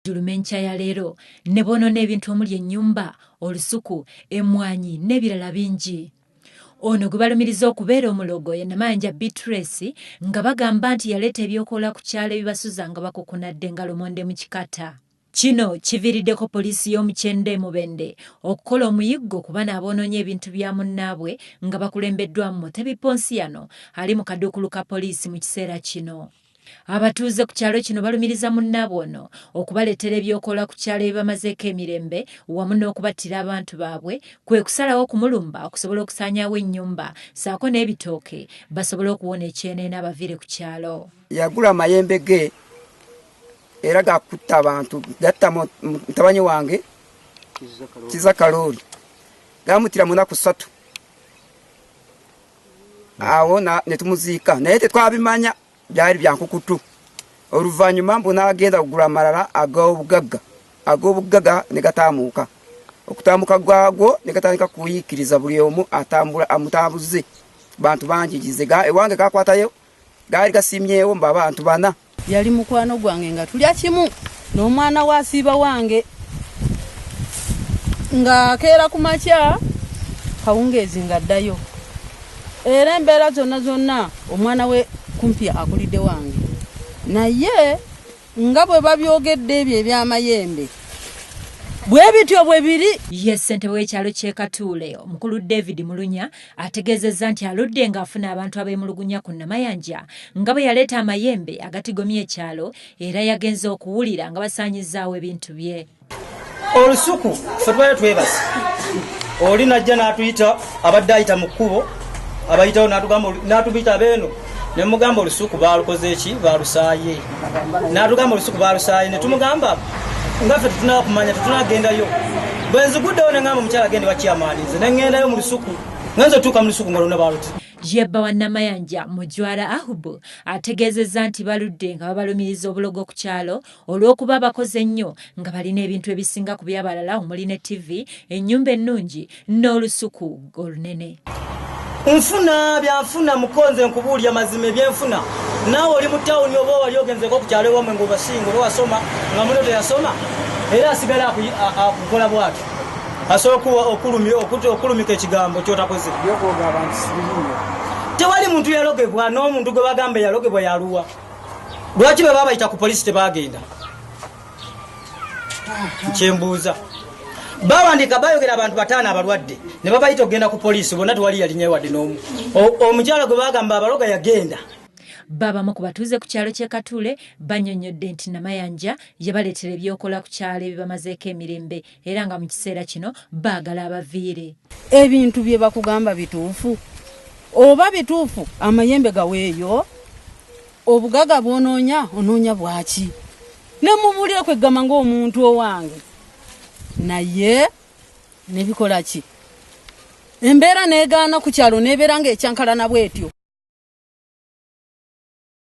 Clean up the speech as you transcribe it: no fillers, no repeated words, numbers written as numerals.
Julumencha ya lero ne bonona ebintu omuli ennyumba, olusuku, emwanyi n'ebirala bingi. Ono gwe balumiriza okubeera omulogo ye Namanja Beatrice nga bagamba nti yaleeta ebyokola ku kyalo ebibasuza nga bakukunadde nga lumonde mu kikata. Kino kiviiriddeko poliisi y'omukyende Mubende okukola omuyiggo ku bano aboonoonye ebintu bya munnaabwe nga bakulembeddwamu Mutebi Ponsiano ali mu kaduukulu ka poliisi mu kiseera kino. Abatuuze ku kyalo kino balumiriza munnaabwe ono okubaleetera ebyokola ku kyalo ebibamazeeko emirembe wamu n'okubattira abantu baabwe kwe kusalawo kumulumba okusobola okusaanyaawo ennyumba saako n'ebitooke basobole okuwona ekyenene abaviire ku kyalo. Yagula amayembe ge era gakutta abantu gatta mutabani wange Kyakatule gamutira mu nnaku 3 awo ne tumuziika naye tetwabimanya byali byankukutu. Oluvannyuma mbona agenda kugula amalala ag'obugagga ne gataamuuka. Okutaamuka gwagwo ne gatandika kuyiikiriza buli omu atambula amutambuze bantu banjigize ewange kakwatayo gaali gasimyewo mba abantu 4. Yali mukwano gwange nga tulya kimu n'omwana wa asiiba wange nga keera ku makya kawungeezi ng'addayo era embeera zonna omwana we kumpi akulidde wange naye nga bwe babyogedde ebyo eby'amayembe bwe bityo bwe biri. Ye ssentebe w'ekyalo Kyakatule omukulu David Mulunya ategeezezza nti aludde ng'afuna abantu abeemulugunya ku Namayanja nga bwe yaleeta amayembe agatigomya ekyalo era yagenze okuwulira nga basanyizaawo ebintu bye. Olusuku ffe twali twebase oli najja n'atuyita abadde ayita mu kkubo abayitawo n'atubita beeno ne mugamba olusuku baalukoze eki baalusaaye n'atugamba olusuku baalusaaye ne tumugamba nga ffe tetunaba kumanya tetunagendayo bwe nziguddewo ne ngamba omukyala agende bakyamaanize ne ngendayo mu lusuku ngenza otuuka mu lusuku nga lonna baaluti. Yebba wa Namayanja Mujwara Ahubu ategeezezza nti baludde nga babalumiriza obulogo ku kyalo olw'okuba bakoze nnyo nga balina ebintu ebisinga ku by'abalala omuli ne TV, ennyumba ennungi n'olusuku olunene. Nfuna byanfuna mukonze nkubuulya mazima ebyenfuna naawe oli mu ttawuni oba wali ogenzeko ku kyalo ewamwe ng'obasinga oba wasoma nga muno teyasoma era asigala akukola bw'atyo asooka okulumika ekigambo kyotakoze. Tewali muntu yalogebwa n'omuntu gwe bagamba yalogebwa yaluwa lwaki bwe babayita ku poliisi tebagenda nkyembuuza. Bawandika bayogera abantu 5 abalwadde ne babayita ogenda ku poliisi bonna tewali yalinyeyo wadde n'omu. Omukyala gwe bagamba abaloga yagenda. Babamu ku batuuze ku kyalo Kyakatule bannyonnyodde nti Namayanja yabaleetera ebyokola ku kyalo ebibamazeeko emirembe era nga mu kiseera kino baagala abaviire. Ebintu bye bakugamba bituufu oba bituufu amayembe gaweeyo obugaga onoonya bwaki ne mubuulire kweggama ng'omuntu owange naye ne bikola ki embeera neegaana ku kyalo neebeera ng'ekyankalana bw'etyo.